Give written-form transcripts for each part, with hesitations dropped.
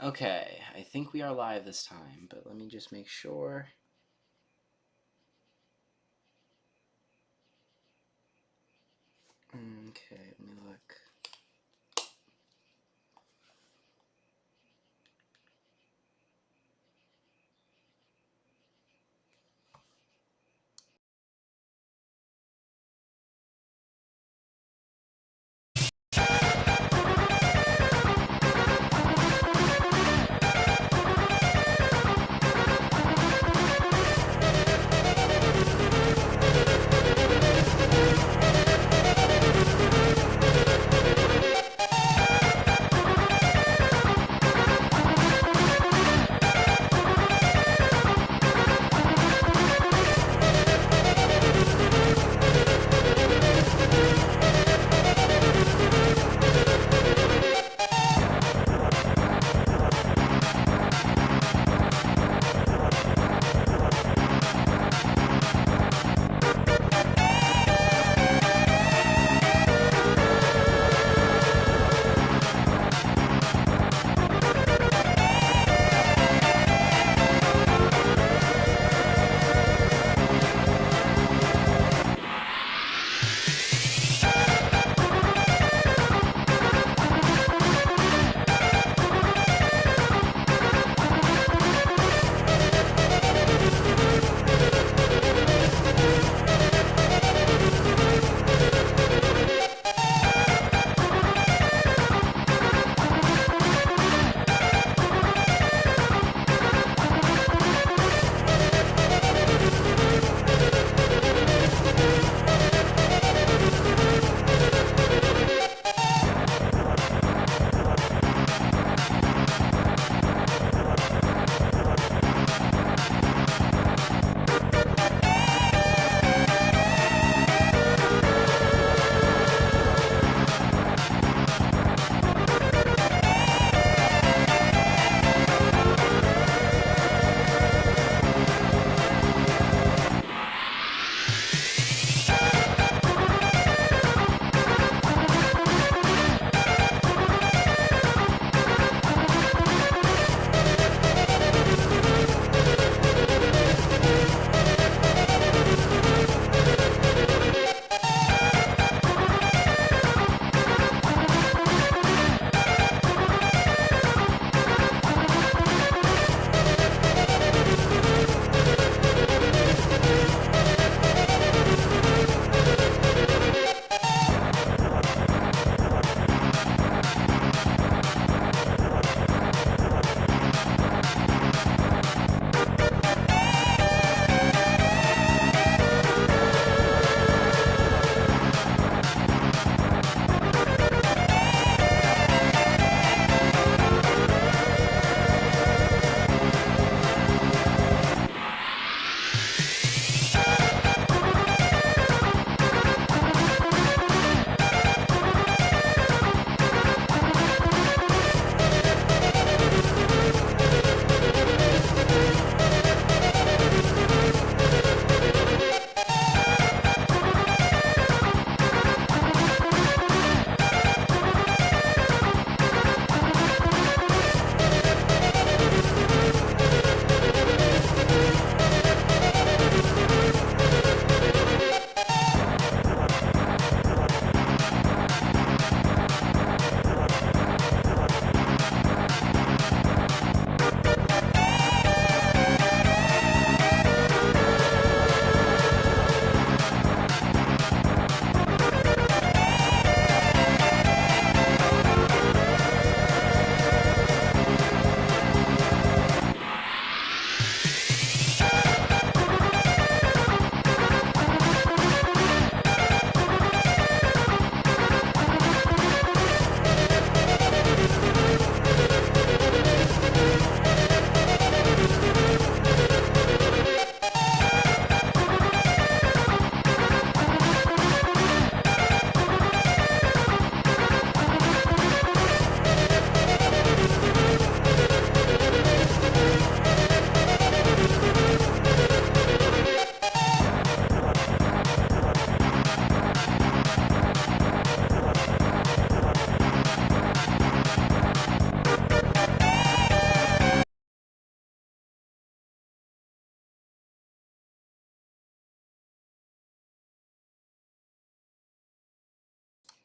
Okay, I think we are live this time, but let me just make sure. Okay, let me look.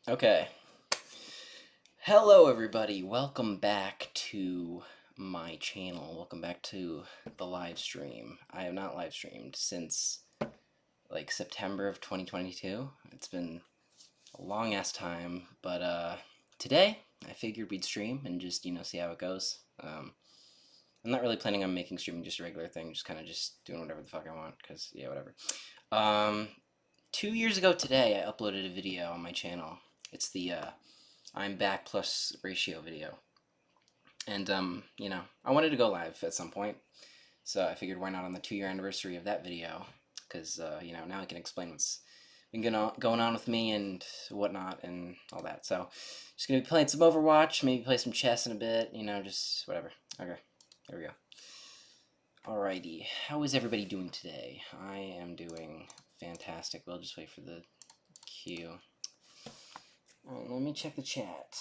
Okay. Hello, everybody. Welcome back to my channel. Welcome back to the live stream. I have not live streamed since like September of 2022. It's been a long ass time, but today I figured we'd stream and just see how it goes. I'm not really planning on making streaming just a regular thing, just kind of just doing whatever the fuck I want, because yeah, whatever. 2 years ago today, I uploaded a video on my channel. It's the I'm back plus ratio video. And, I wanted to go live at some point, so I figured why not on the 2-year anniversary of that video, because, now I can explain what's been going on with me and whatnot and all that. So, just gonna be playing some Overwatch, maybe play some chess in a bit, just whatever. Okay, there we go. Alrighty, how is everybody doing today? I am doing fantastic. We'll just wait for the queue. Alright, let me check the chat.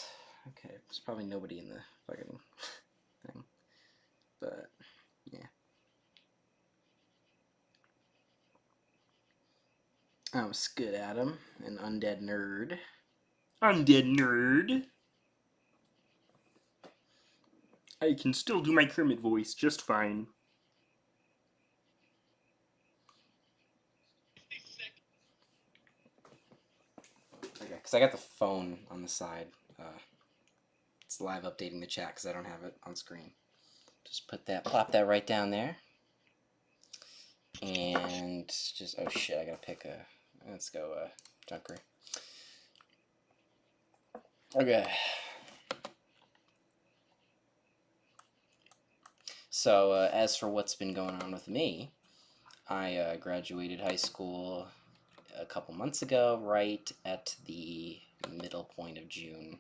Okay, there's probably nobody in the fucking thing. But, yeah. Oh, Scud Adam, an undead nerd. Undead nerd! I can still do my Kermit voice just fine. Okay, because I got the phone on the side. It's live updating the chat because I don't have it on screen. Just plop that right down there. And just, oh shit, I gotta pick let's go, Junkery. Okay. So, as for what's been going on with me, I graduated high school a couple months ago, right at the middle point of June.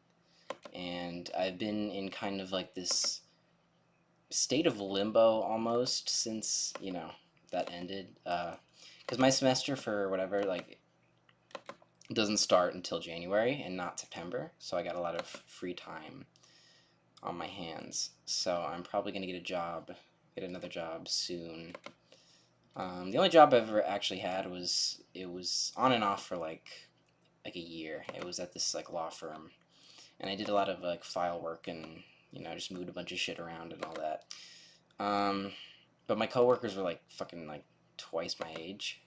And I've been in kind of like this state of limbo almost since, that ended. Because my semester for whatever, like, doesn't start until January and not September. So I got a lot of free time on my hands. So I'm probably going to get another job soon. The only job I've ever actually had was on and off for like a year. It was at this like law firm, and I did a lot of like file work and just moved a bunch of shit around and all that. But my coworkers were like fucking like twice my age,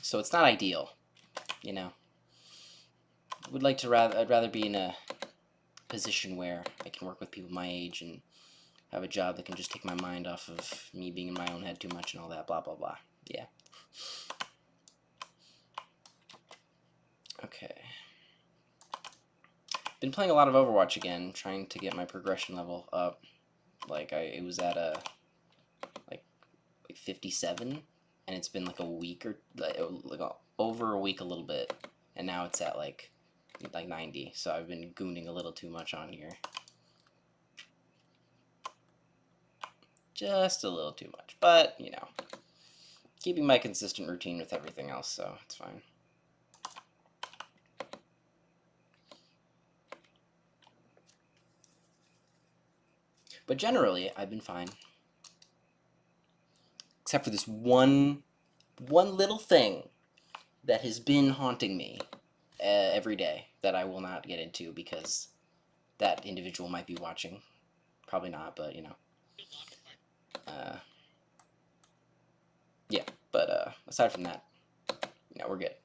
so it's not ideal. I'd rather be in a position where I can work with people my age and have a job that can just take my mind off of me being in my own head too much and all that, blah, blah, blah. Yeah. Okay. Been playing a lot of Overwatch again, trying to get my progression level up. Like, it was at like 57, and it's been like a week or, over a week a little bit, and now it's at like 90, so I've been gooning a little too much on here. Just a little too much, but, keeping my consistent routine with everything else, so it's fine. But generally, I've been fine. Except for this one little thing that has been haunting me every day that I will not get into because that individual might be watching. Probably not, but, yeah, but aside from that, we're good.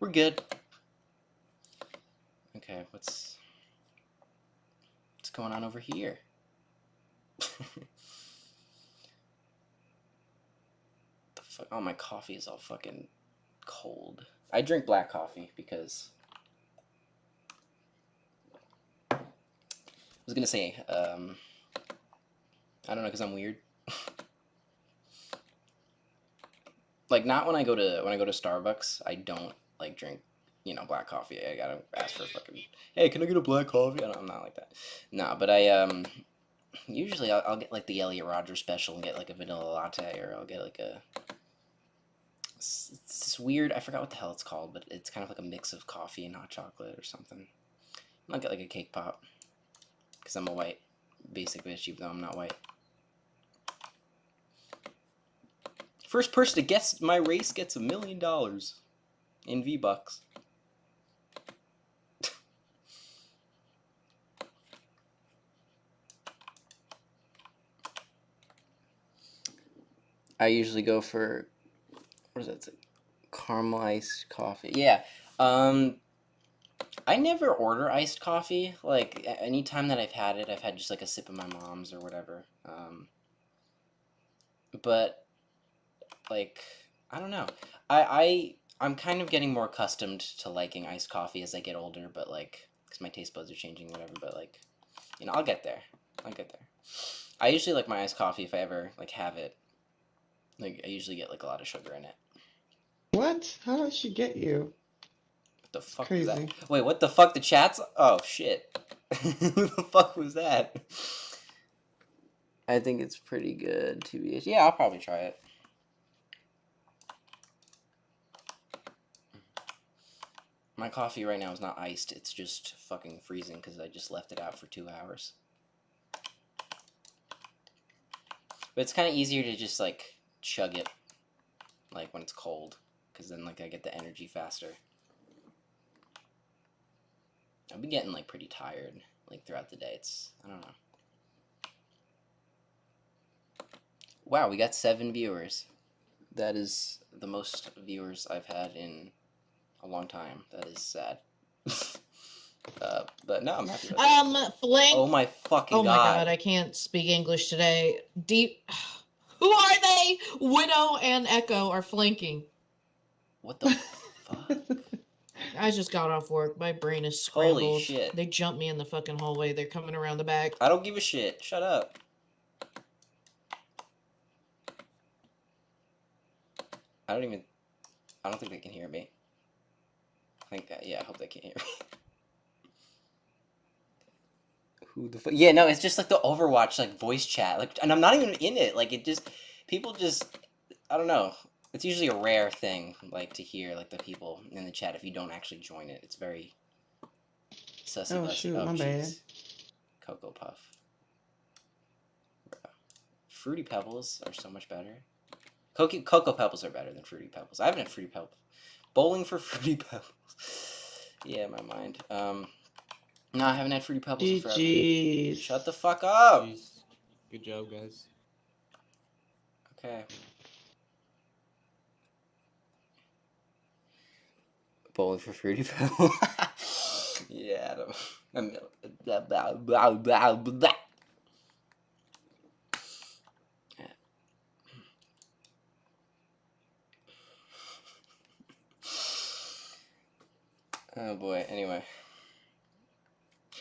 We're good. Okay, what's going on over here? The fuck? Oh, my coffee is all fucking cold. I drink black coffee because I was gonna say, I don't know, because I'm weird. Like, not when I go to Starbucks, I don't like drink black coffee. I gotta ask for fucking, hey, can I get a black coffee? I'm not like that. Nah, but I usually I'll get like the Elliot Rodgers special and get like a vanilla latte, or I'll get like it's this weird, I forgot what the hell it's called, but it's kind of like a mix of coffee and hot chocolate or something. I'll get like a cake pop because I'm a white basic bitch, even though I'm not white. First person to guess my race gets $1 million in V-Bucks. I usually go for, what is that? It's like caramel iced coffee. Yeah. Um, I never order iced coffee. Like any time that I've had it, I've had just like a sip of my mom's or whatever. But like I don't know. I'm kind of getting more accustomed to liking iced coffee as I get older. But like, because my taste buds are changing, whatever. But like, I'll get there. I'll get there. I usually like my iced coffee if I ever like have it. Like I usually get like a lot of sugar in it. What? How did she get you? What the It's fuck was that? crazy. Wait, what the fuck? The chat's. Oh shit. Who the fuck was that? I think it's pretty good. TBH. Yeah, I'll probably try it. My coffee right now is not iced. It's just fucking freezing because I just left it out for 2 hours. But it's kind of easier to just like chug it, like when it's cold, because then like I get the energy faster. I've been getting like pretty tired like throughout the day. I don't know. Wow, we got 7 viewers. That is the most viewers I've had in a long time. That is sad. But no, I'm happy about it. Flink. Oh my fucking Oh my god, god. I can't speak English today. Deep. Who are they? Widow and Echo are flanking. What the fuck? I just got off work. My brain is Holy scrambled. shit. They jumped me in the fucking hallway. They're coming around the back. I don't give a shit. Shut up. I don't think they can hear me. Yeah, I hope they can hear me. Who the fuck? Yeah, no, it's just like the Overwatch like voice chat, like, and I'm not even in it. Like, people just, I don't know. It's usually a rare thing, like to hear like the people in the chat if you don't actually join it. It's very sussy Oh bussy. shoot, Oh my bad. jeez, Cocoa Puff. Fruity Pebbles are so much better. Cocoa Pebbles are better than Fruity Pebbles. I haven't had Fruity Pebbles. Bowling for Fruity Pebbles. Yeah, my mind. No, I haven't had Fruity Pebbles in forever. GG's. Shut the fuck up! Jeez. Good job, guys. Okay. Bowling for Fruity Pebbles. Yeah, blah, blah, blah, blah, blah. Oh boy, anyway.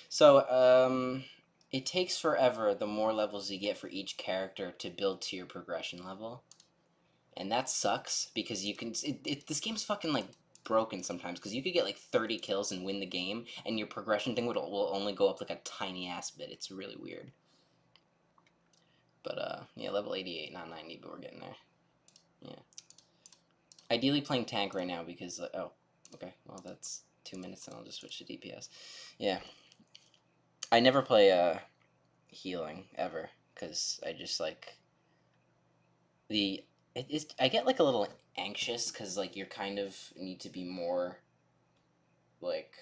So, it takes forever the more levels you get for each character to build to your progression level. And that sucks because you can. This game's fucking like broken sometimes because you could get like 30 kills and win the game, and your progression thing will only go up like a tiny ass bit. It's really weird. But yeah, level 88, not 90, but we're getting there. Yeah. Ideally playing tank right now because oh, okay, well that's 2 minutes, and I'll just switch to DPS. Yeah. I never play healing ever because I just like I get like a little anxious because like you're kind of need to be more like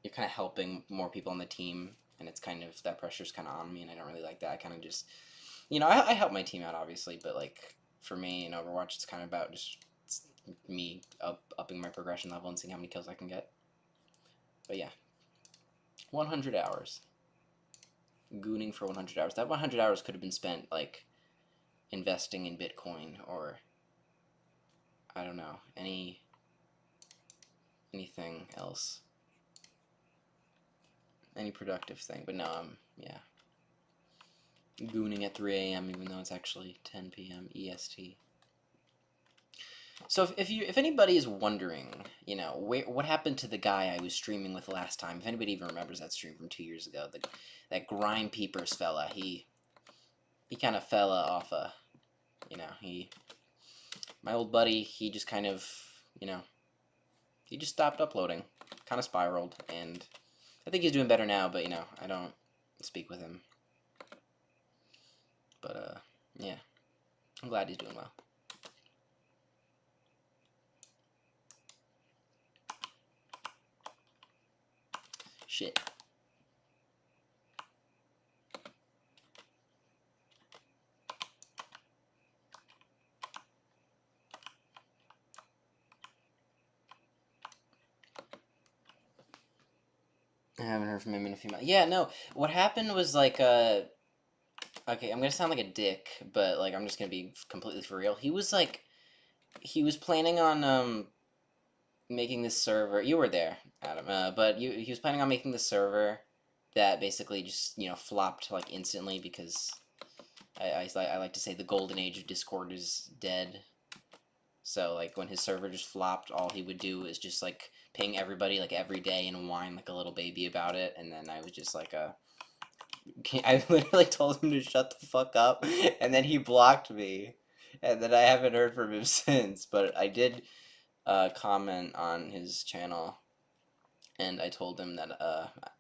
you're kind of helping more people on the team, and it's kind of that pressure's kind of on me, and I don't really like that. I kind of just I help my team out obviously, but like for me in Overwatch it's kind of about just me upping my progression level and seeing how many kills I can get. But yeah, 100 hours gooning for 100 hours. That 100 hours could have been spent like investing in Bitcoin or I don't know, anything else. Any productive thing. But no, yeah. Gooning at 3 a.m. even though it's actually 10 p.m. EST. So if anybody is wondering, what happened to the guy I was streaming with last time, if anybody even remembers that stream from 2 years ago, that Grime Peepers fella, he kind of fell off my old buddy, he just kind of, he just stopped uploading, kind of spiraled, and I think he's doing better now, but, I don't speak with him. But, yeah, I'm glad he's doing well. Shit. I haven't heard from him in a few months. Yeah, no. What happened was like okay, I'm gonna sound like a dick, but like I'm just gonna be completely for real. He was planning on making this server. You were there, Adam. But he was planning on making this server that basically just flopped like instantly because I like to say the golden age of Discord is dead. So like when his server just flopped, all he would do is just like ping everybody like every day and whine like a little baby about it, and then I was just like I literally told him to shut the fuck up, and then he blocked me, and then I haven't heard from him since. But I did comment on his channel, and I told him that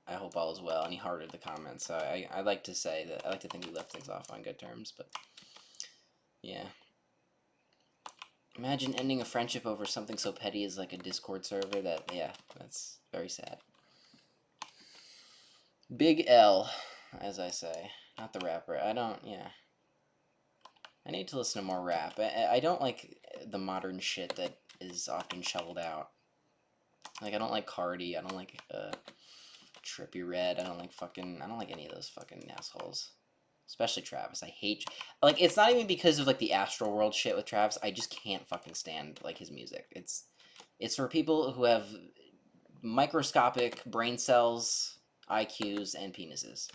I hope all is well, and he hearted the comment. So I like to say that I like to think we left things off on good terms, but yeah. Imagine ending a friendship over something so petty as like a Discord server. That's very sad. Big L, as I say, not the rapper. Yeah. I need to listen to more rap. I don't like the modern shit that is often shoveled out. Like, I don't like Cardi. I don't like Trippie Redd. I don't like any of those fucking assholes. Especially Travis. I hate, like, it's not even because of like the Astroworld shit with Travis. I just can't fucking stand like his music. It's for people who have microscopic brain cells, IQs, and penises.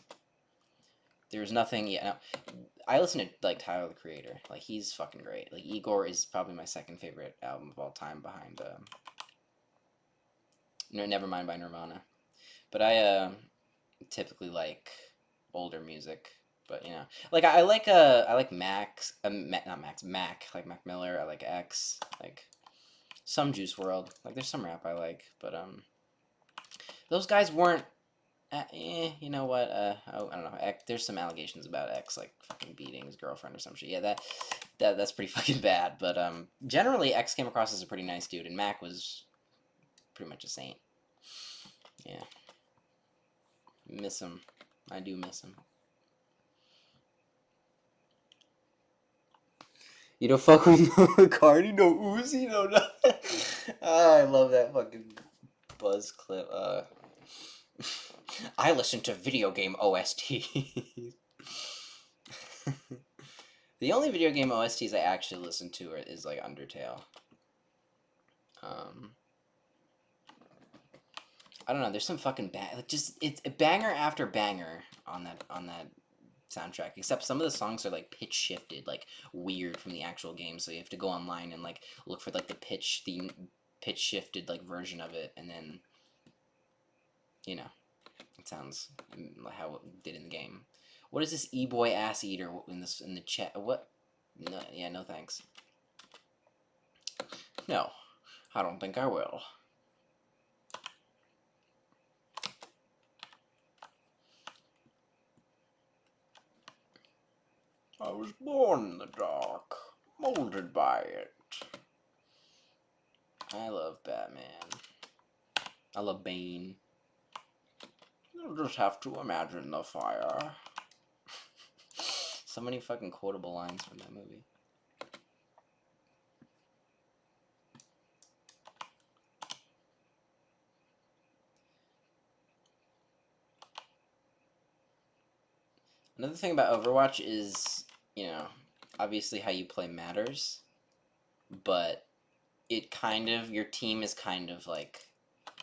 There's nothing. Yeah, no, I listen to like Tyler the Creator. Like he's fucking great. Like Igor is probably my second favorite album of all time behind no, Nevermind by Nirvana. But I typically like older music. But like I like Max, not Max, Mac, like Mac Miller. I like X, like some Juice World. Like there's some rap I like, but those guys weren't. You know what? I don't know. There's some allegations about X like fucking beating his girlfriend or some shit. Yeah, that's pretty fucking bad. But generally X came across as a pretty nice dude, and Mac was pretty much a saint. Yeah, miss him. I do miss him. You don't fuck with no Cardi, no Uzi, no nothing. I love that fucking buzz clip. I listen to video game OSTs. The only video game OSTs I actually listen to is like Undertale. I don't know. There's some fucking it's a banger after banger on that soundtrack. Except some of the songs are like pitch shifted, like weird from the actual game. So you have to go online and like look for like the pitch shifted like version of it, and then it sounds like how it did in the game. What is this e-boy ass eater in the chat? What? No, yeah, no thanks. No, I don't think I will. I was born in the dark, molded by it. I love Batman. I love Bane. You'll just have to imagine the fire. So many fucking quotable lines from that movie. Another thing about Overwatch is, obviously how you play matters, but your team is kind of like,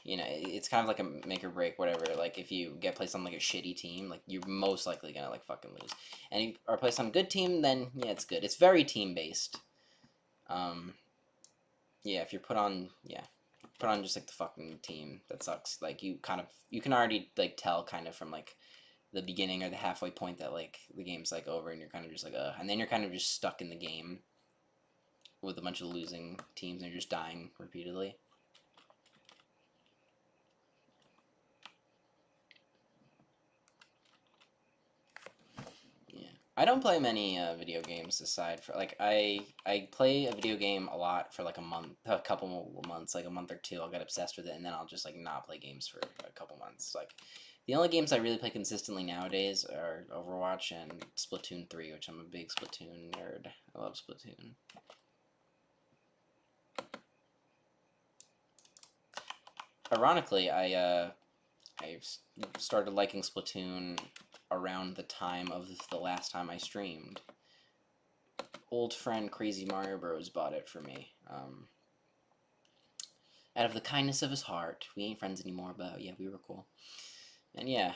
it's kind of like a make or break, whatever. Like, if you get placed on like a shitty team, like you're most likely gonna like fucking lose. And if you are placed on a good team, then yeah, it's good. It's very team based. Yeah, if you're put on just like the fucking team that sucks, like you can already like tell kind of from like the beginning or the halfway point that like the game's like over, and you're kind of just like and then you're kind of just stuck in the game with a bunch of losing teams, and you're just dying repeatedly. Yeah, I don't play many video games aside for like I play a video game a lot for like a couple months, like a month or two. I'll get obsessed with it, and then I'll just like not play games for a couple months. Like the only games I really play consistently nowadays are Overwatch and Splatoon 3, which I'm a big Splatoon nerd. I love Splatoon. Ironically, I started liking Splatoon around the time of the last time I streamed. Old friend Crazy Mario Bros bought it for me. Out of the kindness of his heart. We ain't friends anymore, but yeah, we were cool. And yeah,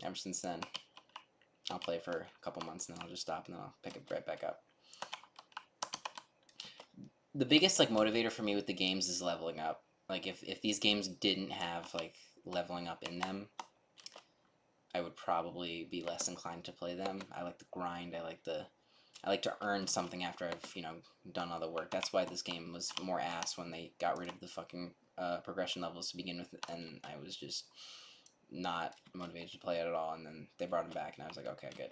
ever since then, I'll play for a couple months, and then I'll just stop, and then I'll pick it right back up. The biggest like motivator for me with the games is leveling up. Like if these games didn't have like leveling up in them, I would probably be less inclined to play them. I like the grind. I like to earn something after I've done all the work. That's why this game was more ass when they got rid of the fucking progression levels to begin with, and I was just not motivated to play it at all. And then they brought them back, and I was like, okay, good.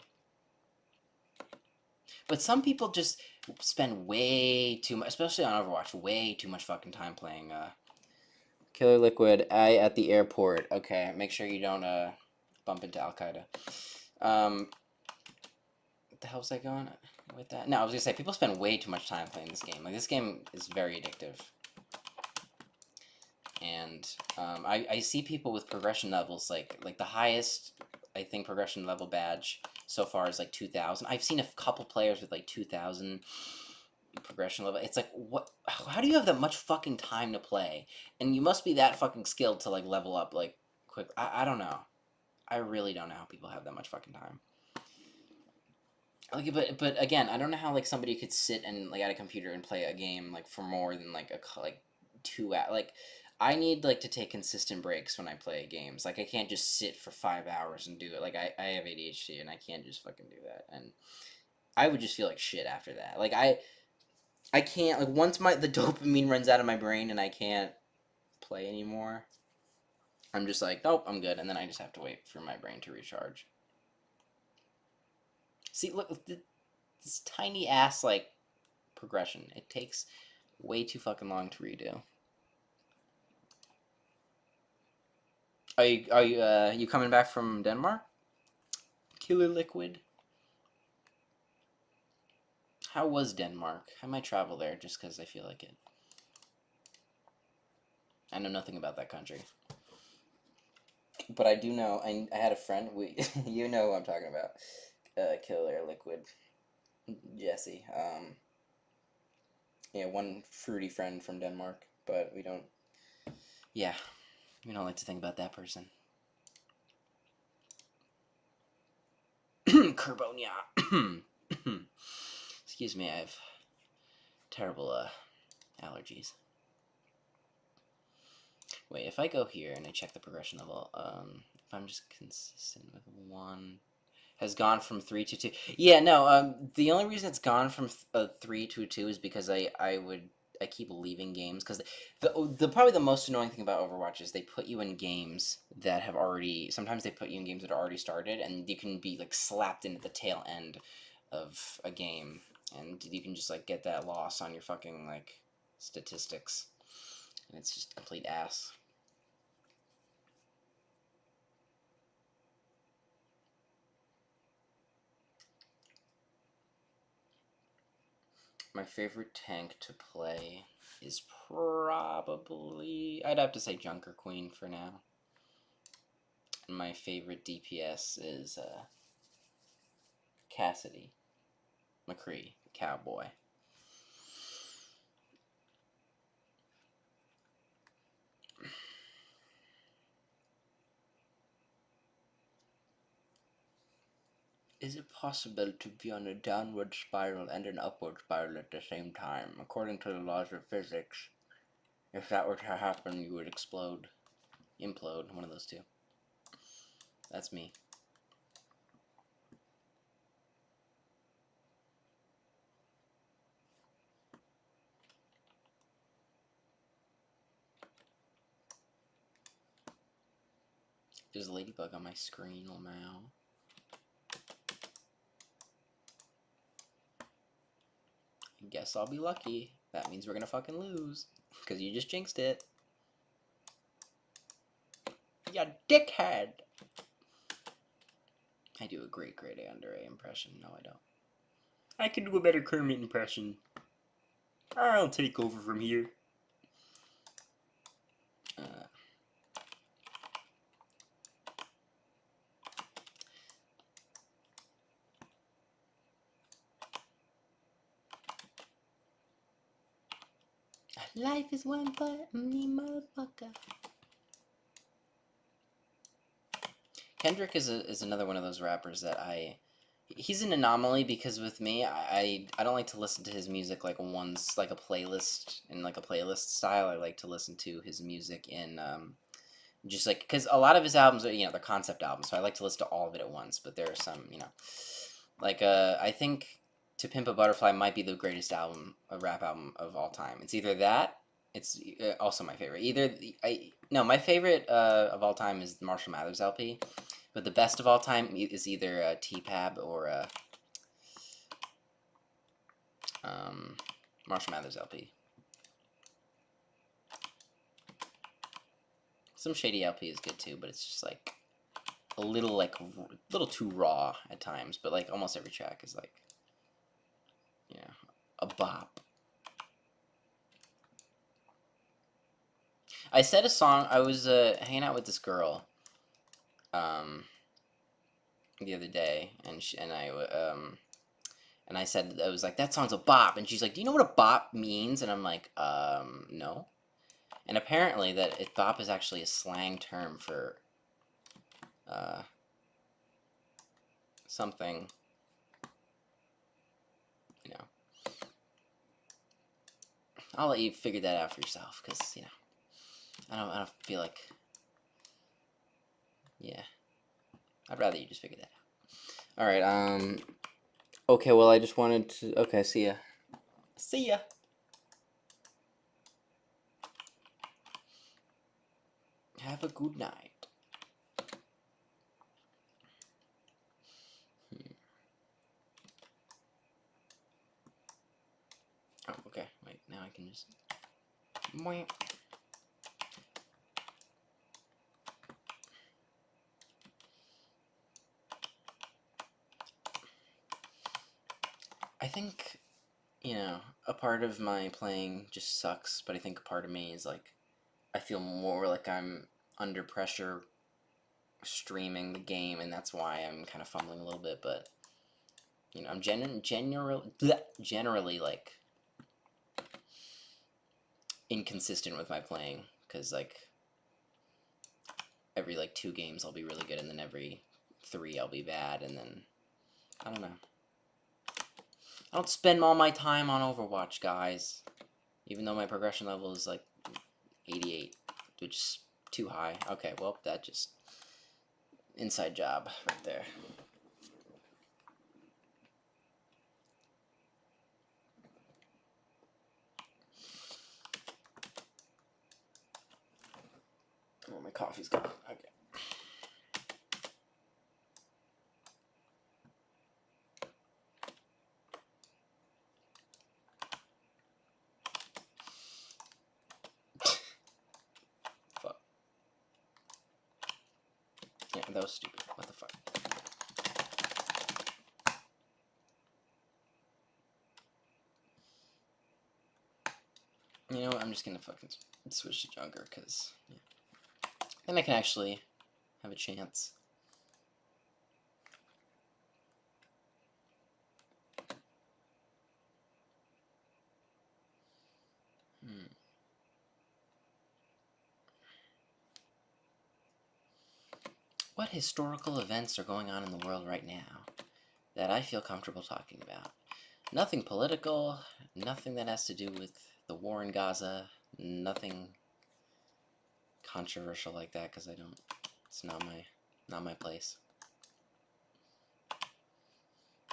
But some people just spend way too much, especially on Overwatch, way too much fucking time playing Killer Liquid. At the airport. Okay, make sure you don't bump into Al Qaeda. What the hell was I going with that? No, I was gonna say people spend way too much time playing this game. Like this game is very addictive, and I see people with progression levels like the highest I think progression level badge so far is like 2,000. I've seen a couple players with like 2,000 progression level. It's like, what? How do you have that much fucking time to play? And you must be that fucking skilled to like level up like quick. I don't know. I really don't know how people have that much fucking time. Like, but again, I don't know how like somebody could sit and like at a computer and play a game like for more than like 2 hours. Like, I need like to take consistent breaks when I play games. Like, I can't just sit for 5 hours and do it. Like, I have ADHD and I can't just fucking do that. And I would just feel like shit after that. Like, I can't, like, once the dopamine runs out of my brain and I can't play anymore, I'm just like, nope, I'm good. And then I just have to wait for my brain to recharge. See, look, this tiny ass, like, progression. It takes way too fucking long to redo. Are you coming back from Denmark? Killer Liquid? How was Denmark? I might travel there just because I feel like it. I know nothing about that country. But I do know, I had a friend, you know who I'm talking about. Killer Liquid. Jesse. Yeah, one fruity friend from Denmark, but we don't like to think about that person. Carbonia. Excuse me, I have terrible allergies. Wait, if I go here and I check the progression level, if I'm just consistent with one, has gone from 3 to 2. Yeah, no, the only reason it's gone from 3 to 2 is because I keep leaving games, because the probably the most annoying thing about Overwatch is they put you in games that have already, sometimes they put you in games that are already started, and you can be like slapped into the tail end of a game, and you can just like get that loss on your fucking like statistics, and it's just complete ass. My favorite tank to play is probably, I'd have to say Junker Queen for now. And my favorite DPS is Cassidy. McCree, Cowboy. Is it possible to be on a downward spiral and an upward spiral at the same time? According to the laws of physics, if that were to happen, you would explode. Implode, one of those two. That's me. There's a ladybug on my screen, oh meow. Guess I'll be lucky. That means we're gonna fucking lose. Because you just jinxed it. Ya dickhead! I do a great grade A under A impression. No, I don't. I can do a better Kermit impression. I'll take over from here. Life is one funny motherfucker. Kendrick is another one of those rappers that he's an anomaly because with me I don't like to listen to his music like once like a playlist in like a playlist style. I like to listen to his music in just like because a lot of his albums are they're concept albums, so I like to listen to all of it at once. But there are some like I think To Pimp a Butterfly might be the greatest album, a rap album of all time. It's either that. It's also my favorite. My favorite of all time is the Marshall Mathers LP. But the best of all time is either T-Pab or Marshall Mathers LP. Some Shady LP is good too, but it's just like a little too raw at times. But like almost every track is like, a bop. I said a song. I was hanging out with this girl. The other day, and I said, I was like, that song's a bop, and she's like, do you know what a bop means? And I'm like, no. And apparently bop is actually a slang term for something, I'll let you figure that out for yourself, because I don't feel like, I'd rather you just figure that out. Alright, okay, well, I just wanted to, okay, see ya. See ya! Have a good night. Oh, okay, wait, now I can just... I think, a part of my playing just sucks, but I think a part of me is like, I feel more like I'm under pressure streaming the game, and that's why I'm kind of fumbling a little bit, but, I'm generally, like, inconsistent with my playing, because, like, every, like, 2 games I'll be really good, and then every 3 I'll be bad, and then, I don't know. I don't spend all my time on Overwatch, guys. Even though my progression level is like 88, which is too high. Okay, well, that just... inside job right there. Oh, my coffee's gone. Okay. Yeah, that was stupid. What the fuck? You know what? I'm just gonna fucking switch to Junker, because then I can actually have a chance. What historical events are going on in the world right now that I feel comfortable talking about? Nothing political, nothing that has to do with the war in Gaza, nothing controversial like that, because it's not my place.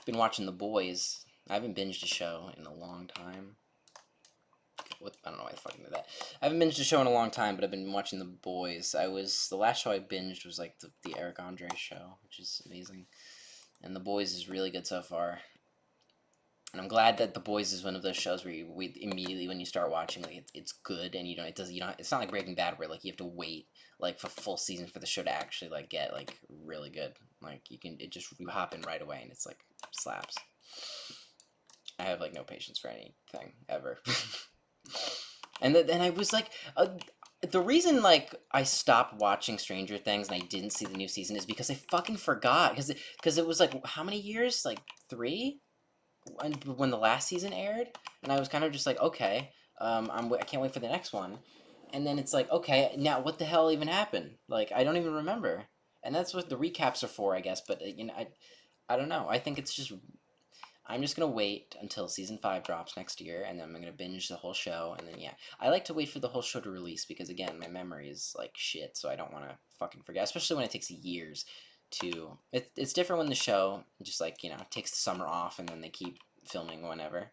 Been watching The Boys. I haven't binged a show in a long time. I don't know why I fucking did that. I haven't binged a show in a long time, but I've been watching The Boys. The last show I binged was like the Eric Andre show, which is amazing. And The Boys is really good so far. And I'm glad that The Boys is one of those shows where we immediately when you start watching, like it's good, and it's not like Breaking Bad where like you have to wait like for full season for the show to actually like get like really good. Like you hop in right away and it's like slaps. I have like no patience for anything ever. And then I was like, the reason like I stopped watching Stranger Things and I didn't see the new season is because I fucking forgot, because it was like how many years, like 3, when the last season aired, and I was kind of just like, okay, I can't wait for the next one. And then it's like, okay, now what the hell even happened? Like, I don't even remember. And that's what the recaps are for, I guess. But I don't know. I think it's just I'm just gonna wait until season 5 drops next year, and then I'm gonna binge the whole show. And then I like to wait for the whole show to release because again, my memory is like shit, so I don't want to fucking forget. Especially when it takes years to. It's different when the show just like takes the summer off and then they keep filming whenever,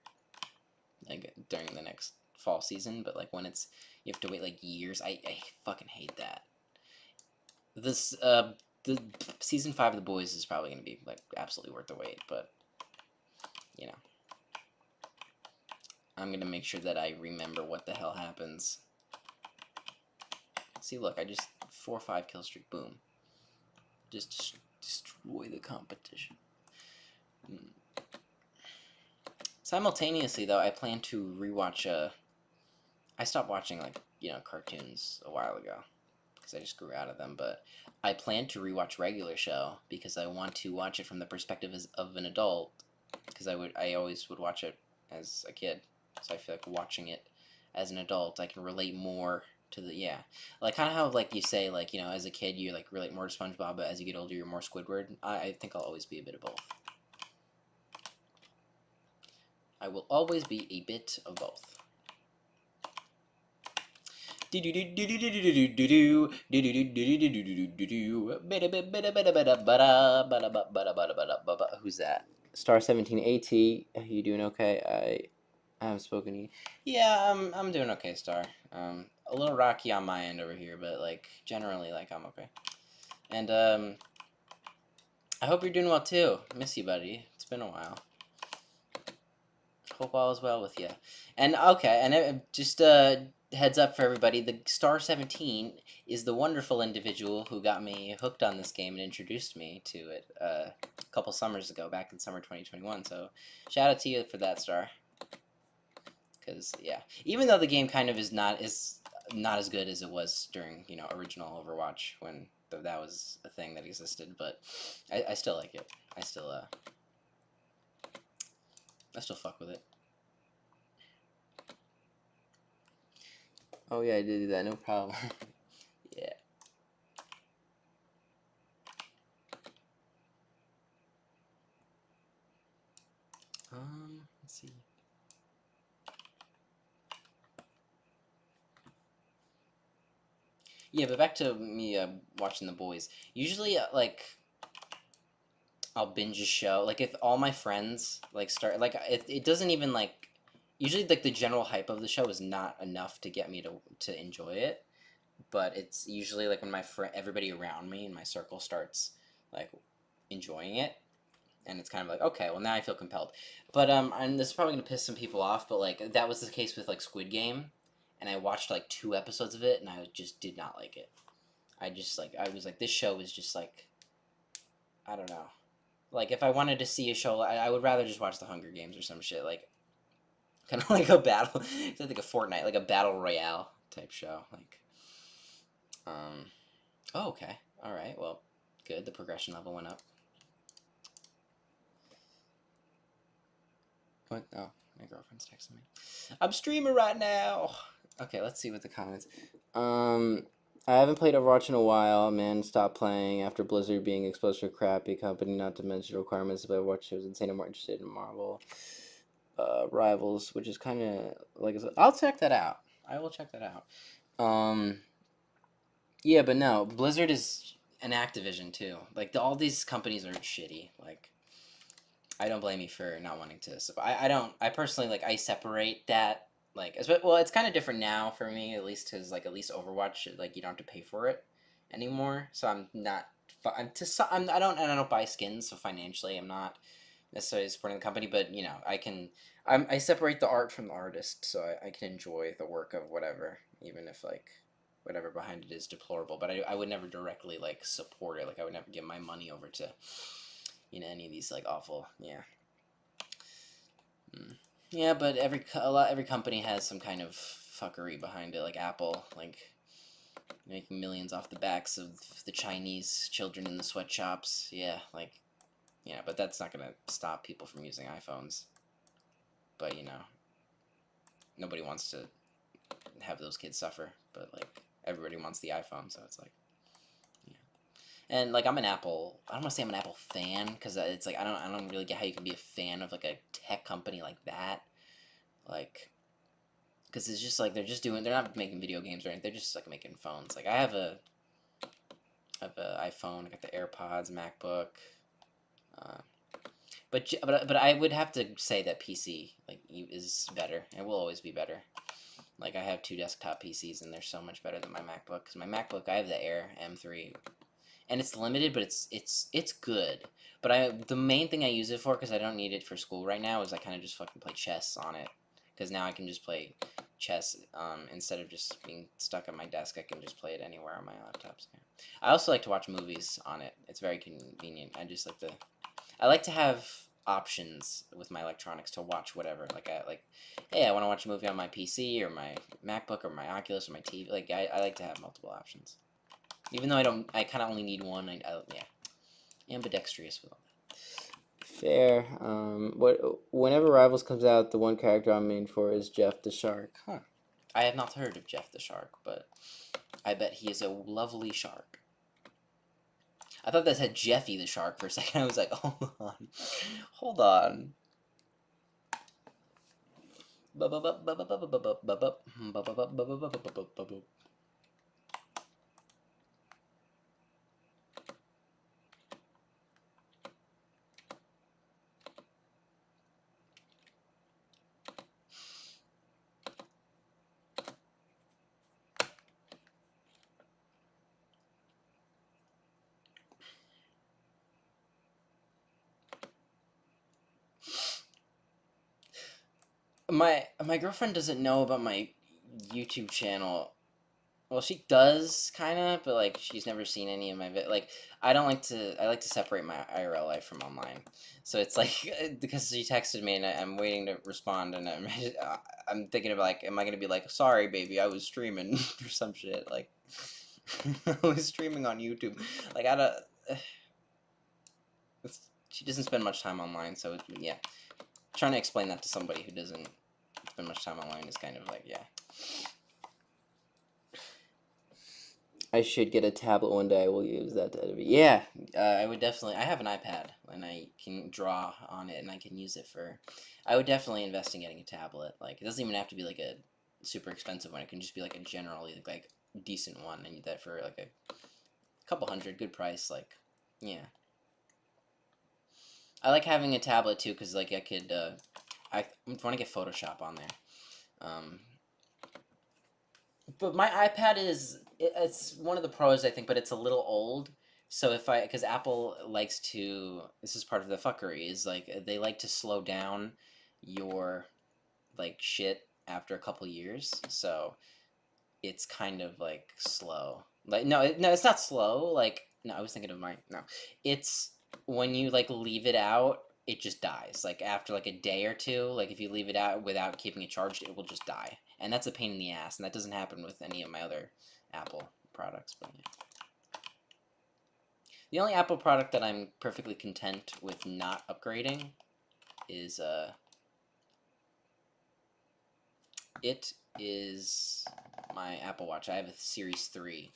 like during the next fall season. But like when it's you have to wait like years, I fucking hate that. This the season 5 of The Boys is probably gonna be like absolutely worth the wait, but. I'm gonna make sure that I remember what the hell happens. See, look, I just 4 or 5 kill streak, boom. Just destroy the competition. Simultaneously, though, I plan to rewatch. I stopped watching like cartoons a while ago because I just grew out of them. But I plan to rewatch Regular Show because I want to watch it from the perspective of an adult. Because I always would watch it as a kid. So I feel like watching it as an adult, I can relate more to like kind of how like you say like as a kid you like relate more to SpongeBob, but as you get older you're more Squidward. I think I'll always be a bit of both. I will always be a bit of both. Who's that? Star 17 AT. You doing okay? I haven't spoken to you. Yeah, I'm doing okay, Star. A little rocky on my end over here, but like generally, like I'm okay. And I hope you're doing well too. Miss you, buddy. It's been a while. Hope all is well with you. And okay, and just heads up for everybody: the Star 17 is the wonderful individual who got me hooked on this game and introduced me to it a couple summers ago, back in summer 2021. So shout out to you for that, Star. Because even though the game kind of is not as good as it was during original Overwatch when that was a thing that existed, but I still like it. I still fuck with it. Oh yeah, I did do that. No problem. Yeah. Let's see. Yeah, but back to me watching The Boys. Usually, like, I'll binge a show. Like, if all my friends, like, start... Like, it doesn't even, like... Usually, like, the general hype of the show is not enough to get me to enjoy it. But it's usually, like, when everybody around me in my circle starts, like, enjoying it. And it's kind of like, okay, well, now I feel compelled. But, and this is probably going to piss some people off, but, like, that was the case with, like, Squid Game. And I watched like 2 episodes of it, and I just did not like it. I was like, this show is just like, I don't know. Like, if I wanted to see a show, I would rather just watch The Hunger Games or some shit. Like, kind of like a battle, it's like a Fortnite, like a battle royale type show. Like, oh, okay, all right, well, good. The progression level went up. What? Oh, my girlfriend's texting me. I'm streaming right now. Okay, let's see what the comments. I haven't played Overwatch in a while. Man, stopped playing after Blizzard being exposed to a crappy company. Not to mention the requirements of Overwatch. I was insane. I'm more interested in Marvel Rivals, which is kind of like I'll check that out. I will check that out. Yeah, but no, Blizzard is an Activision too. Like all these companies are shitty. Like. I don't blame you for not wanting to. I personally like I separate that like well it's kind of different now for me at least because like at least Overwatch like you don't have to pay for it anymore. So I'm not I don't buy skins, so financially I'm not necessarily supporting the company, but I separate the art from the artist, so I can enjoy the work of whatever, even if like whatever behind it is deplorable. But I would never directly like support it. Like I would never give my money over to any of these like awful yeah, but every company has some kind of fuckery behind it, like Apple, like making millions off the backs of the Chinese children in the sweatshops. Yeah, like but that's not gonna stop people from using iPhones. But nobody wants to have those kids suffer, but like everybody wants the iPhone, so it's like, yeah. And like I'm an Apple. I don't want to say I'm an Apple fan because it's like I don't really get how you can be a fan of like a tech company like that, like because it's just like they're not making video games or anything. They're just like making phones. Like I have a iPhone. I got the AirPods, MacBook. Uh, but I would have to say that PC is better. It will always be better. Like I have 2 desktop PCs and they're so much better than my MacBook. Because my MacBook, I have the Air M3, and it's limited, but it's good. But the main thing I use it for, because I don't need it for school right now, is I kind of just fucking play chess on it. Because now I can just play chess instead of just being stuck at my desk. I can just play it anywhere on my laptop. So, yeah. I also like to watch movies on it. It's very convenient. I like to have options with my electronics to watch whatever. Hey, I want to watch a movie on my PC or my MacBook or my Oculus or my TV. Like I like to have multiple options. Even though I kind of only need one. Yeah, ambidextrous with all that. Fair. Whenever Rivals comes out, the one character I'm main for is Jeff the Shark. Huh. I have not heard of Jeff the Shark, but I bet he is a lovely shark. I thought that said Jeffy the Shark for a second. I was like, hold on. Hold on. My girlfriend doesn't know about my YouTube channel. Well, she does kind of, but like she's never seen any of my like I like to separate my IRL life from online. So it's like because she texted me and I'm waiting to respond and I'm thinking of like am I going to be like sorry baby I was streaming or some shit like I was streaming on YouTube. Like I don't she doesn't spend much time online, so yeah. Trying to explain that to somebody who doesn't spend much time online is kind of like, yeah. I should get a tablet one day. I will use that to edit. Yeah. I would definitely. I have an iPad and I can draw on it and I can use it for. I would definitely invest in getting a tablet. Like it doesn't even have to be like a super expensive one. It can just be like a generally like decent one. I need that for like a couple hundred, good price. Like, yeah. I like having a tablet too because like I could. I want to get Photoshop on there. But my iPad it's one of the pros I think, but it's a little old. So because Apple likes to, this is part of the fuckery, is like they like to slow down your like shit after a couple years. So it's kind of like slow. Like no, it's not slow. Like no, I was thinking of no. It's when you like leave it out, it just dies. Like after like a day or two, like if you leave it out without keeping it charged, it will just die. And that's a pain in the ass, and that doesn't happen with any of my other Apple products. But yeah. The only Apple product that I'm perfectly content with not upgrading is it is my Apple Watch. I have a Series 3.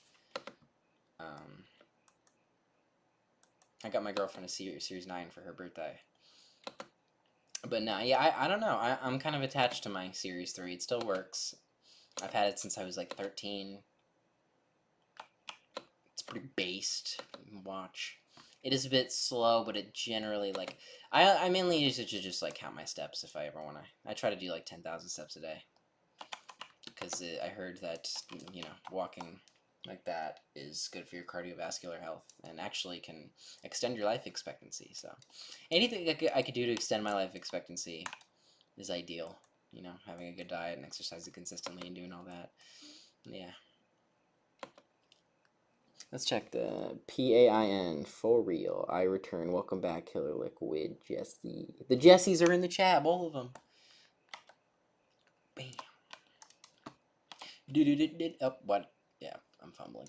I got my girlfriend a Series 9 for her birthday. But no, yeah, I don't know. I'm kind of attached to my Series 3. It still works. I've had it since I was like 13. It's pretty based watch. It is a bit slow, but it generally like I mainly use it to just like count my steps if I ever want to. I try to do like 10,000 steps a day. Because I heard that, you know, walking like that is good for your cardiovascular health and actually can extend your life expectancy. So anything I could do to extend my life expectancy is ideal. You know, having a good diet and exercising consistently and doing all that. Yeah. Let's check the PAIN for real. I return. Welcome back, Killer Liquid Jesse. The Jessies are in the chat, all of them. Bam. Oh, what? Yeah, I'm fumbling.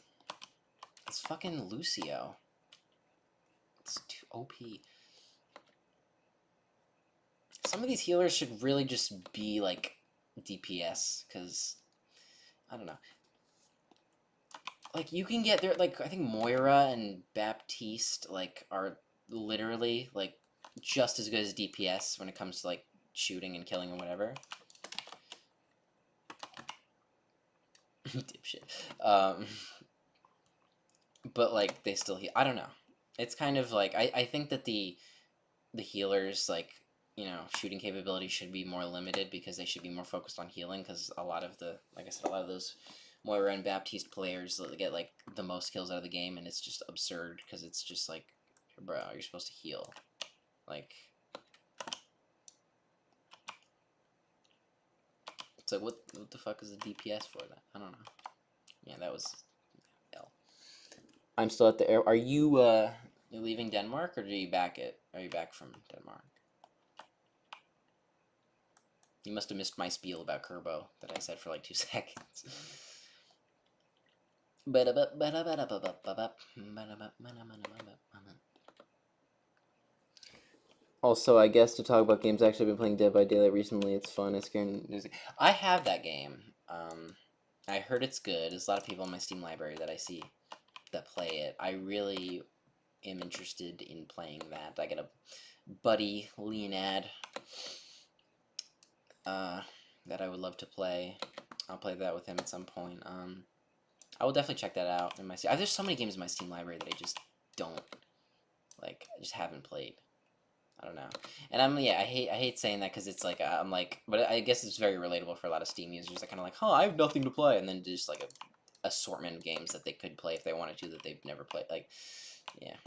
It's fucking Lucio. It's too OP. Some of these healers should really just be like DPS, because I don't know. Like, you can get there, like, I think Moira and Baptiste, like, are literally, like, just as good as DPS when it comes to, like, shooting and killing and whatever. Dipshit. But, like, they still heal. I don't know. It's kind of, like, I think that the healers, like, you know, shooting capability should be more limited because they should be more focused on healing because a lot of the, like I said, a lot of those Moira and Baptiste players get like the most kills out of the game, and it's just absurd because it's just like, bro, you're supposed to heal. Like, it's like, what the fuck is the DPS for that? I don't know. Yeah, that was L. I'm still at the air. Are you You leaving Denmark, or are you back from Denmark? You must have missed my spiel about Kerbo that I said for like 2 seconds. Also, I guess to talk about games, actually, I've been playing Dead by Daylight recently. It's fun. It's scaring. I have that game. I heard it's good. There's a lot of people in my Steam library that I see that play it. I really am interested in playing that. I got a buddy, Leonad, that I would love to play. I'll play that with him at some point. I will definitely check that out in my Steam. There's so many games in my Steam library that I just don't like. I just haven't played. I don't know. And I hate saying that because it's like I'm like, but I guess it's very relatable for a lot of Steam users. They're kind of like, oh, I have nothing to play, and then just like a assortment of games that they could play if they wanted to that they've never played. Like, yeah.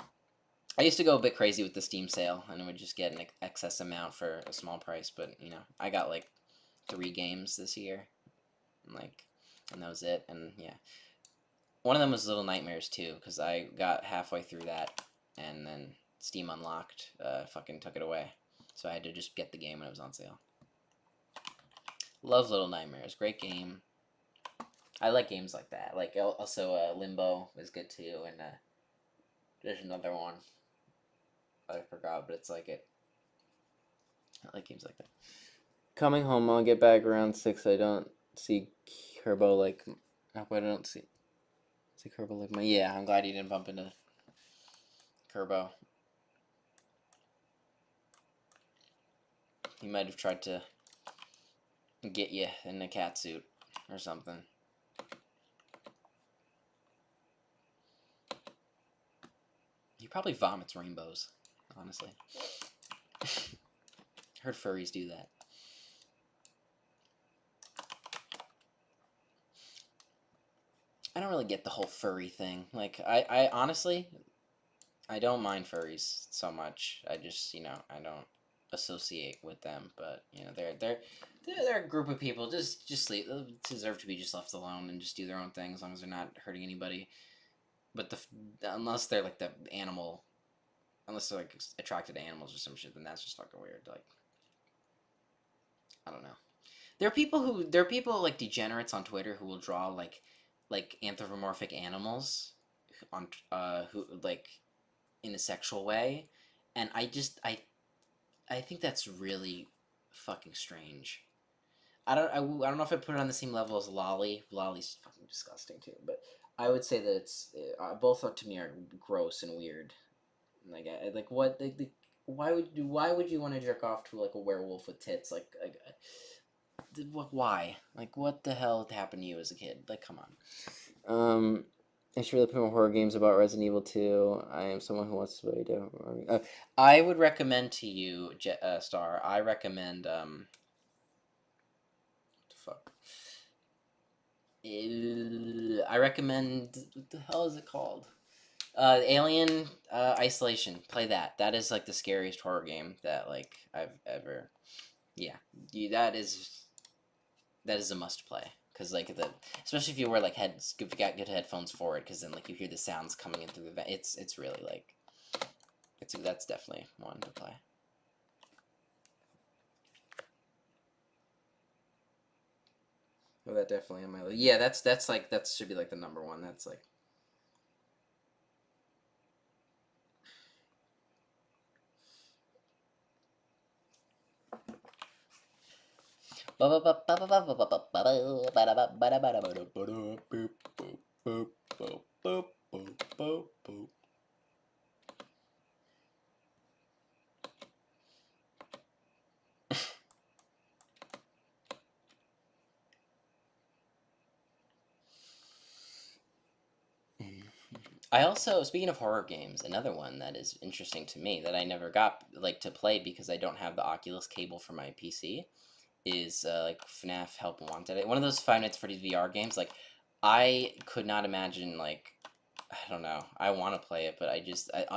I used to go a bit crazy with the Steam sale, and I would just get an excess amount for a small price. But you know, I got like 3 games this year, and that was it. And yeah, one of them was Little Nightmares too, because I got halfway through that, and then Steam Unlocked fucking took it away. So I had to just get the game when it was on sale. Love Little Nightmares. Great game. I like games like that. Like, also Limbo is good too, and there's another one I forgot, but it's like it. I like games like that. Coming home, I'll get back around 6. I don't see Kerbo like. I don't see Kerbo like my. Yeah, I'm glad you didn't bump into Kerbo. He might have tried to get you in a cat suit or something. He probably vomits rainbows, honestly. Heard furries do that. I don't really get the whole furry thing. Like, I honestly, I don't mind furries so much. I just, you know, I don't associate with them. But you know, they're a group of people. Just deserve to be just left alone and just do their own thing as long as they're not hurting anybody. But unless they're like the animal, unless they're like attracted to animals or some shit, then that's just fucking weird. Like, I don't know. There are people like degenerates on Twitter who will draw like anthropomorphic animals on who like in a sexual way, and I think that's really fucking strange. I don't know if I put it on the same level as Lolly. Lolly's fucking disgusting too, but I would say that it's both to me are gross and weird. Like what why would you want to jerk off to like a werewolf with tits like why? Like, what the hell happened to you as a kid? Like, come on. I should really play more horror games about Resident Evil 2. I am someone who wants to play horror. I would recommend to you, Star. I recommend what the fuck? I recommend what the hell is it called? Alien Isolation. Play that. That is like the scariest horror game that like I've ever. Yeah, that is a must play because like especially if you wear like if you got good headphones for it because then like you hear the sounds coming in through the vent. It's really like that's definitely one to play. Oh, that definitely on my list. Yeah, that's like that should be like the number one. That's like. I also, speaking of horror games, another one that is interesting to me that I never got like to play because I don't have the Oculus cable for my PC is like FNAF Help Wanted. One of those Five Nights at Freddy's VR games. Like, I could not imagine like, I don't know. I want to play it, but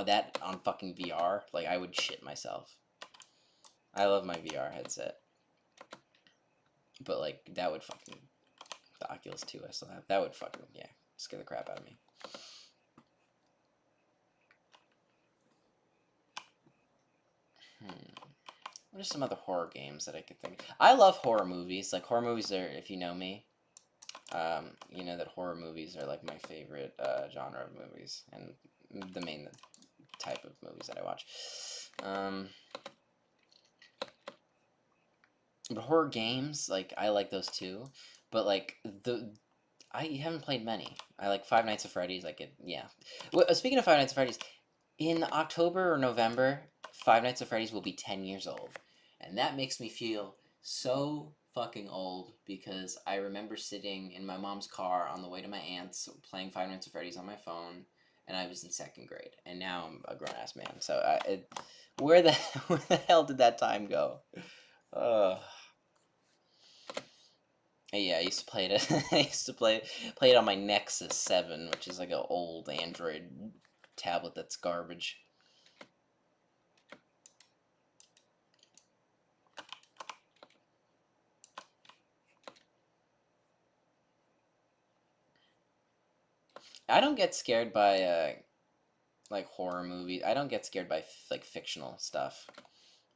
that on fucking VR, like I would shit myself. I love my VR headset, but like that would fucking the Oculus 2 I still have. That would fucking scare the crap out of me. What are some other horror games that I could think of? I love horror movies. Like, horror movies are, if you know me, you know that horror movies are like my favorite genre of movies and the main type of movies that I watch. But horror games, like, I like those too. But like I haven't played many. I like Five Nights at Freddy's. Like it, yeah. Well, speaking of Five Nights at Freddy's, in October or November, Five Nights at Freddy's will be 10 years old. And that makes me feel so fucking old because I remember sitting in my mom's car on the way to my aunt's playing Five Nights at Freddy's on my phone, and I was in 2nd grade. And now I'm a grown ass man. So where the hell did that time go? Yeah, I used to play it. I used to play it on my Nexus 7, which is like an old Android tablet that's garbage. I don't get scared by like horror movies. I don't get scared by like fictional stuff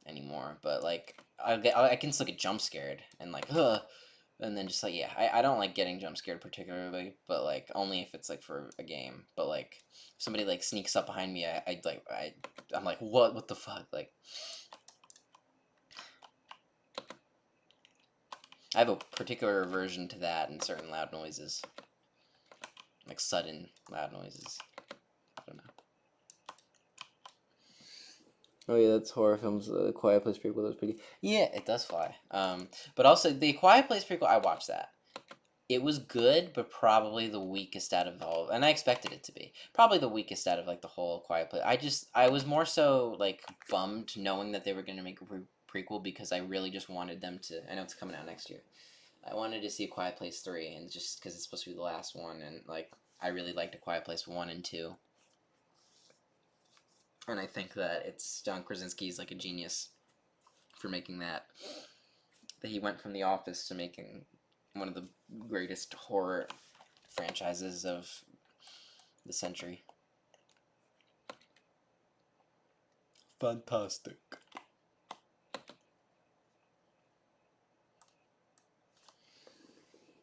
anymore. But like I can still get jump scared and like and then just like I don't like getting jump scared particularly, but like only if it's like for a game. But like if somebody like sneaks up behind me, I'm like what the fuck, like. I have a particular aversion to that and certain loud noises. Like sudden loud noises. I don't know. Oh yeah, that's horror films. The Quiet Place prequel was pretty. Yeah, it does fly. But also the Quiet Place prequel, I watched that. It was good, but probably the weakest out of all. And I expected it to be probably the weakest out of like the whole Quiet Place. I was more so like bummed knowing that they were gonna make a prequel because I really just wanted them to. I know it's coming out next year. I wanted to see Quiet Place 3, and just because it's supposed to be the last one, and like I really liked A Quiet Place 1 and 2. And I think that it's John Krasinski's like a genius for making that. That he went from The Office to making one of the greatest horror franchises of the century. Fantastic.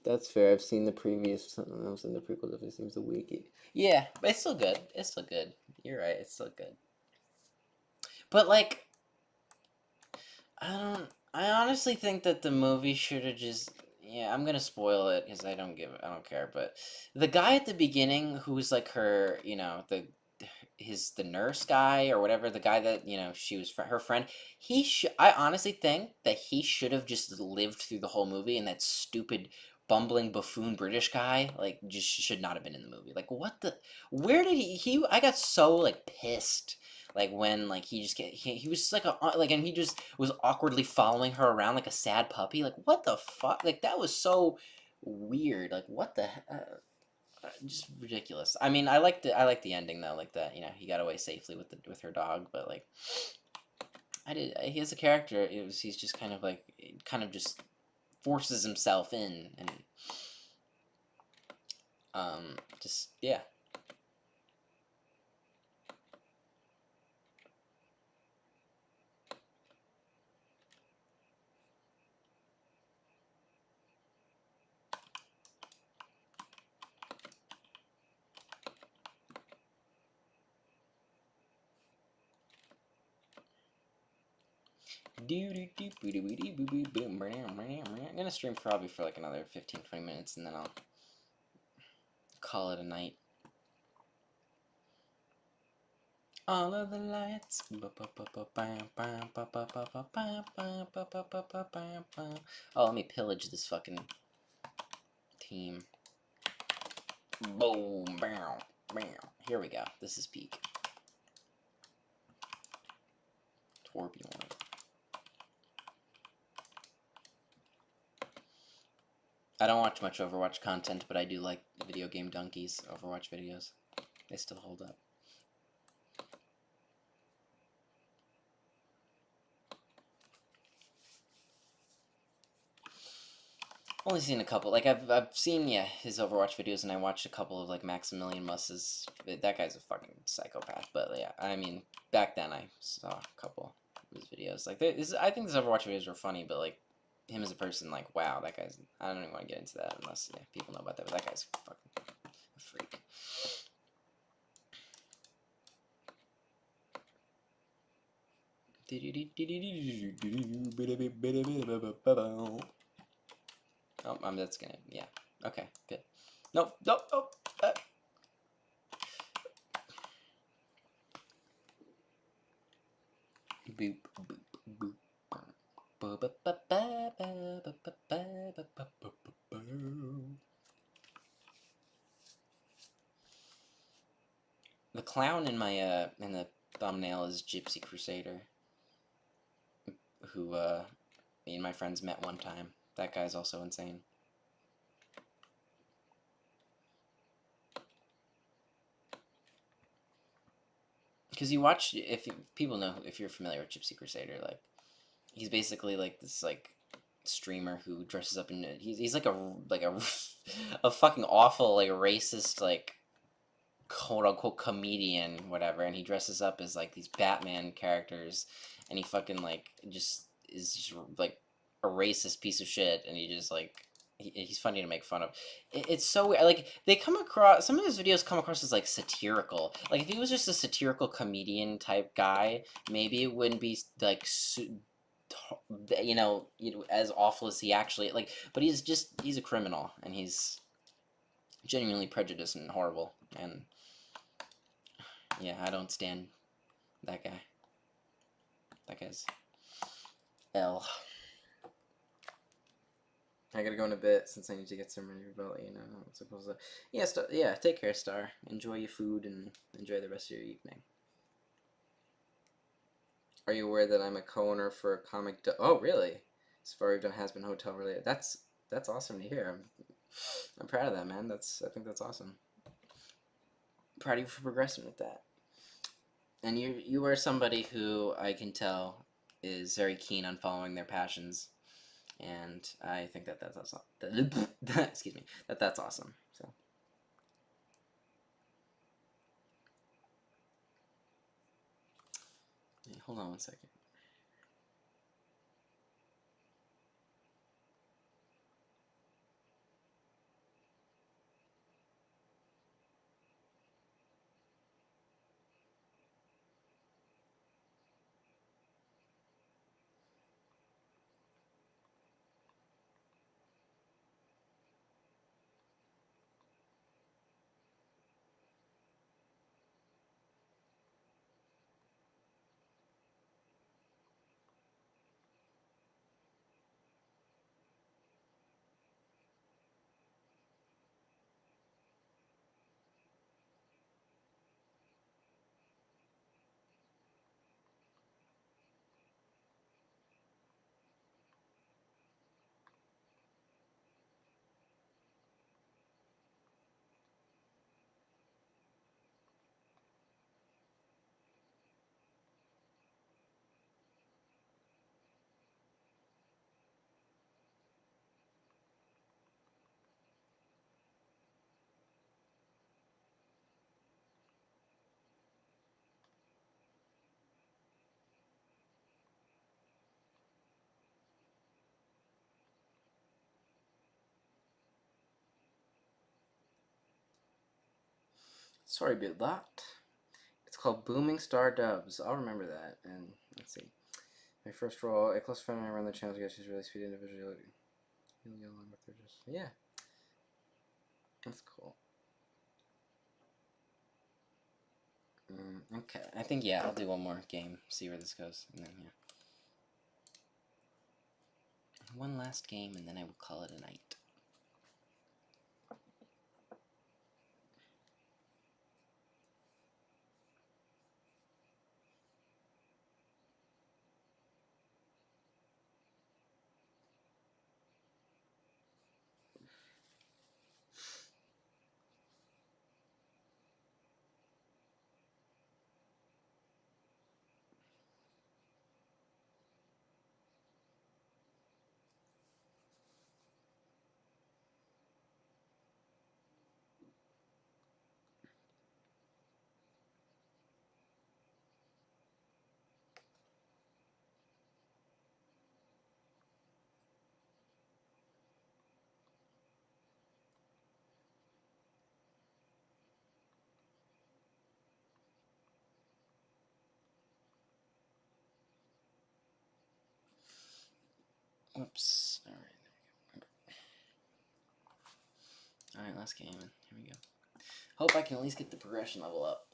That's fair. I've seen the previous. Something else in the prequel definitely seems a weak. Yeah, but it's still good. It's still good. You're right. It's still good. But like, I honestly think that the movie should have just. Yeah, I'm gonna spoil it because I don't care. But the guy at the beginning, who's like her, the nurse guy or whatever, the guy that she was her friend. I honestly think that he should have just lived through the whole movie, and that stupid bumbling buffoon British guy like just should not have been in the movie. Like what the? Where did he? I got so like pissed. Like when like he was like and he just was awkwardly following her around like a sad puppy. Like what the fuck? Like that was so weird. Like what the just ridiculous. I mean, I like the ending though, like that he got away safely with her dog, but like he as a character, he's just kind of just forces himself in and just yeah. gonna stream probably for like another 15-20 minutes and then I'll call it a night. All of the lights. Oh, let me pillage this fucking team. Boom, bam, bam. Here we go. This is peak. Torbjorn. I don't watch much Overwatch content, but I do like Video Game Donkeys Overwatch videos. They still hold up. Only seen a couple. Like I've seen his Overwatch videos, and I watched a couple of like Maximilian Muss's. That guy's a fucking psychopath. But yeah, I mean, back then I saw a couple of his videos. Like I think his Overwatch videos were funny, but like him as a person, like wow, that guy's. I don't even want to get into that unless people know about that. But that guy's fucking a freak. Oh, that's gonna, yeah. Okay, good. Nope, nope, nope. Boop, boop, boop. The clown in my in the thumbnail is Gypsy Crusader, who me and my friends met one time. That guy's also insane. Because you watch, people know, if you're familiar with Gypsy Crusader, like he's basically like this like streamer who dresses up in he's like a a fucking awful like racist like quote unquote comedian whatever, and he dresses up as like these Batman characters, and he fucking like is just like a racist piece of shit, and he just like he's funny to make fun of. It's so weird. Like they come across, some of his videos come across as like satirical. Like if he was just a satirical comedian type guy, maybe it wouldn't be like you know as awful as he actually like. But he's a criminal, and he's genuinely prejudiced and horrible. And yeah, I don't stand that guy. That guy's L. I gotta go in a bit since I need to get some ready for belt, you know. I'm supposed to. Yeah, yeah. Take care, Star. Enjoy your food and enjoy the rest of your evening. Are you aware that I'm a co-owner for a comic? Oh, really? Safari we've done has been hotel related. That's awesome to hear. I'm proud of that, man. I think that's awesome. Proud of you for progressing with that. And you are somebody who I can tell is very keen on following their passions. And I think that's awesome. Excuse me. That's awesome. So. Hold on one second. Sorry about that. It's called Booming Star Dubs. I'll remember that. And let's see. My first role, a close friend and I run the channel together. She's really sweet individual. You'll get along with her just yeah. That's cool. Okay, I think yeah, I'll do one more game, see where this goes, and then yeah. One last game, and then I will call it a night. Oops. Alright, there we go. Alright, last game. Here we go. Hope I can at least get the progression level up.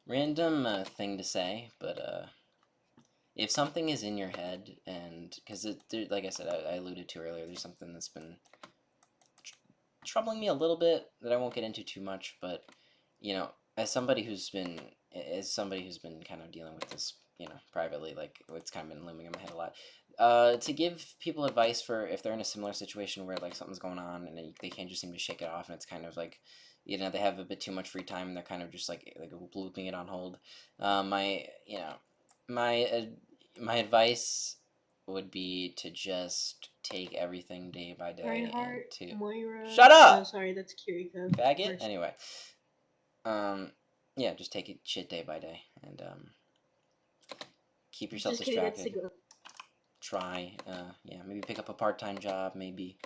Random thing to say, but if something is in your head, and because like I said, I alluded to earlier, there's something that's been troubling me a little bit that I won't get into too much, but you know, as somebody who's been kind of dealing with this, you know, privately, like it's kind of been looming in my head a lot. To give people advice for if they're in a similar situation where like something's going on and they can't just seem to shake it off, and it's kind of like, you know, they have a bit too much free time and they're kind of just like looping it on hold. My advice would be to just take everything day by day. Reinhardt, and to Moira. Shut up! Oh, sorry, that's Kiriko. Faggot. First. Anyway, yeah, just take it shit day by day and keep yourself Just kidding, that's distracted. Sigil. Try, yeah, maybe pick up a part-time job. Maybe,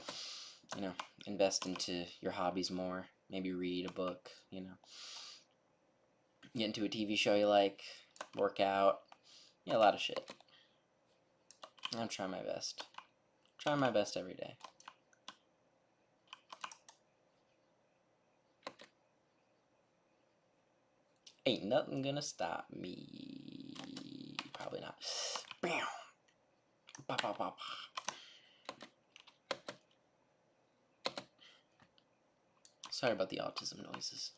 you know, invest into your hobbies more. Maybe read a book. You know, get into a TV show you like. Work out. Yeah, a lot of shit. I'm trying my best. Trying my best every day. Ain't nothing gonna stop me. Probably not. Bam. Bop, bop, bop. Sorry about the autism noises.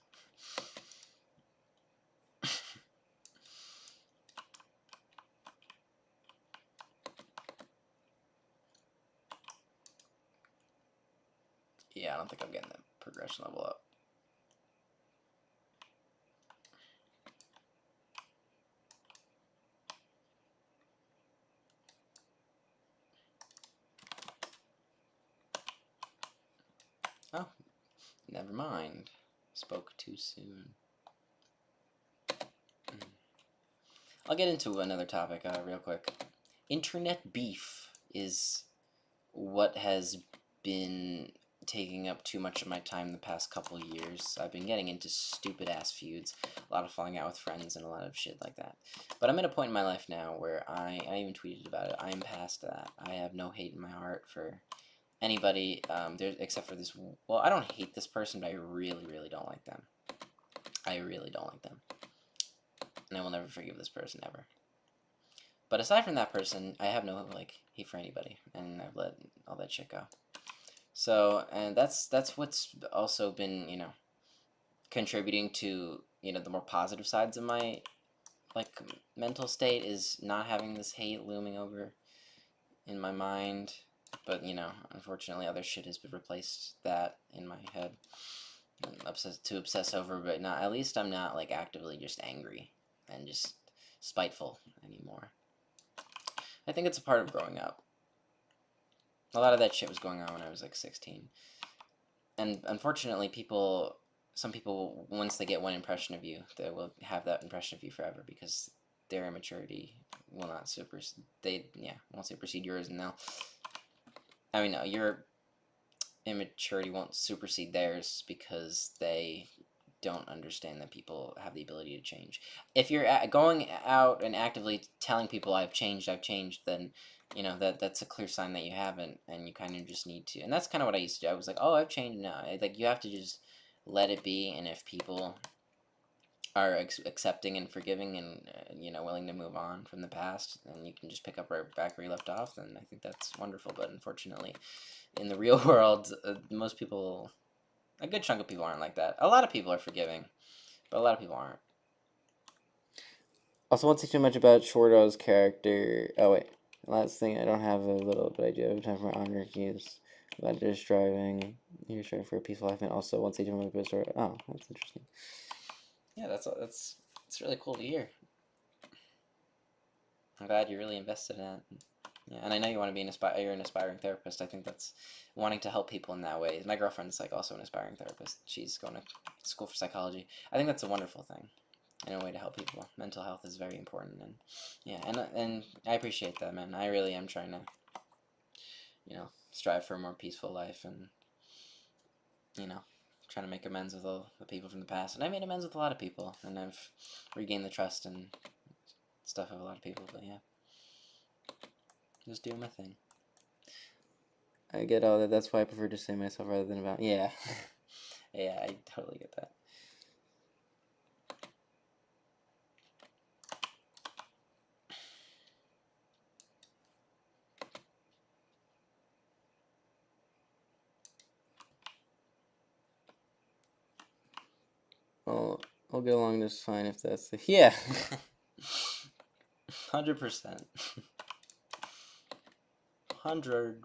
Yeah, I don't think I'm getting that progression level up. Oh, never mind. Spoke too soon. I'll get into another topic real quick. Internet beef is what has been taking up too much of my time the past couple years. I've been getting into stupid ass feuds, a lot of falling out with friends, and a lot of shit like that. But I'm at a point in my life now where I even tweeted about it. I'm past that. I have no hate in my heart for anybody, except for this. Well, I don't hate this person, but I really, really don't like them. I really don't like them, and I will never forgive this person ever. But aside from that person, I have no like hate for anybody, and I've let all that shit go. So, and that's what's also been, you know, contributing to, you know, the more positive sides of my like mental state is not having this hate looming over in my mind. But, you know, unfortunately other shit has replaced that in my head. To obsess over, but not, at least I'm not like actively just angry and just spiteful anymore. I think it's a part of growing up. A lot of that shit was going on when I was like 16. And unfortunately some people, once they get one impression of you, they will have that impression of you forever because their immaturity will not won't supersede yours, and I mean, no, your immaturity won't supersede theirs because they don't understand that people have the ability to change. If you're going out and actively telling people I've changed, then that's a clear sign that you haven't, and you kind of just need to. And that's kind of what I used to do. I was like, oh, I've changed now. Like, you have to just let it be, and if people are accepting and forgiving and willing to move on from the past, and you can just pick up right back where you left off, then I think that's wonderful. But unfortunately, in the real world, most people, a good chunk of people aren't like that. A lot of people are forgiving, but a lot of people aren't. Also, won't say too much about Shorto's character. Oh wait, last thing, I don't have a little, but I do have time for my honor keys. About just driving. You're striving for a peaceful life, and also won't say too much about Shorto. Oh, that's interesting. Yeah, that's really cool to hear. I'm glad you're really invested in it. Yeah, and I know you want to be you're an aspiring therapist. I think that's wanting to help people in that way. My girlfriend's like also an aspiring therapist. She's going to school for psychology. I think that's a wonderful thing, and a way to help people. Mental health is very important, and yeah, and I appreciate that, man. I really am trying to, strive for a more peaceful life, and trying to make amends with all the people from the past. And I made amends with a lot of people, and I've regained the trust and stuff of a lot of people. But yeah, just doing my thing. I get all that. That's why I prefer to say myself rather than about. Yeah. Yeah, I totally get that. Well, I'll get along just fine if that's the. Yeah. 100%. 100%.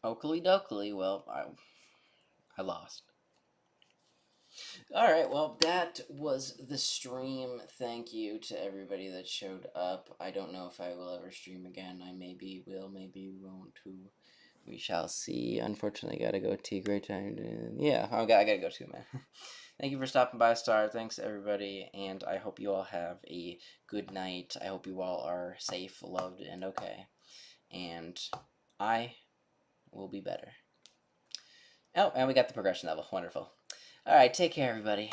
Oakley dokley. Well, I lost. Alright, well, that was the stream. Thank you to everybody that showed up. I don't know if I will ever stream again. I maybe will, maybe won't. We shall see. Unfortunately, gotta go to. Great time. Yeah, I gotta go too, man. Thank you for stopping by, Star. Thanks, everybody. And I hope you all have a good night. I hope you all are safe, loved, and okay. And I will be better. Oh, and we got the progression level. Wonderful. Alright, take care, everybody.